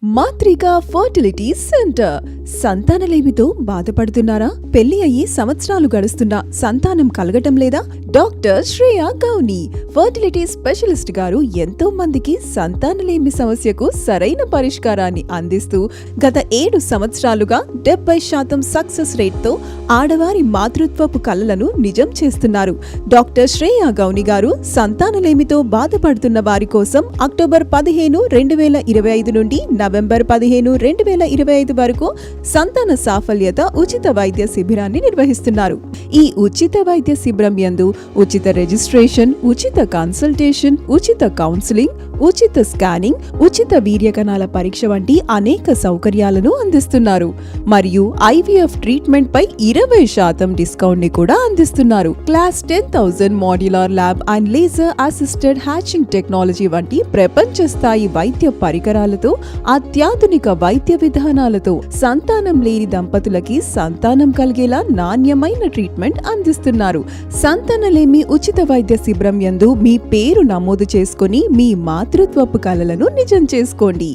మాత్రికా fertility centre. సంతానలేమితో బాధపడుతున్నారా? పెళ్లి అయ్యి సంవత్సరాలు గడుస్తున్నా సంతానం కలగటం లేదా? Doctor Shreya Gouni fertility specialist గారు ఎంతో మందికి సంతానలేమి సమస్యకు సరైన పరిష్కారాన్ని అందిస్తూ గత 7 సంవత్సరాలుగా 70% సక్సెస్ రేట్ తో ఆడవారి మాతృత్వపు కలలను నిజం చేస్తున్నారు. డాక్టర్ శ్రేయ గౌని గారు సంతానలేమితో బాధపడుతున్న వారి కోసం అక్టోబర్ 15, 2025 నుండి నవంబర్ 15, 2025 వరకు సంతాన సాఫల్యత ఉచిత వైద్య శిబిరాన్ని నిర్వహిస్తున్నారు. ఈ ఉచిత వైద్య శిబిరం యందు ఉచిత రిజిస్ట్రేషన్, ఉచిత కన్సల్టేషన్, ఉచిత కౌన్సిలింగ్, ఉచిత స్కానింగ్, ఉచిత వీర్యకణాల పరీక్ష వంటి అనేక సౌకర్యాలను అందిస్తున్నారు. మరియు IVF ట్రీట్మెంట్ పై 20% డిస్కౌంట్ ని కూడా అందిస్తున్నారు. Class 10,000 modular lab and laser assisted hatching technology వంటి ప్రపంచ స్థాయి వైద్య పరికరాలతో, అత్యాధునిక వైద్య విధానాలతో సంతానం లేని దంపతులకి సంతానం కలిగేలా నాణ్యమైన ట్రీట్మెంట్ అందిస్తున్నారు. సంతానలేమి ఉచిత వైద్య శిబిరం యందు మీ పేరు నమోదు చేసుకుని మీ మాతృత్వపు కలలను నిజం చేసుకోండి.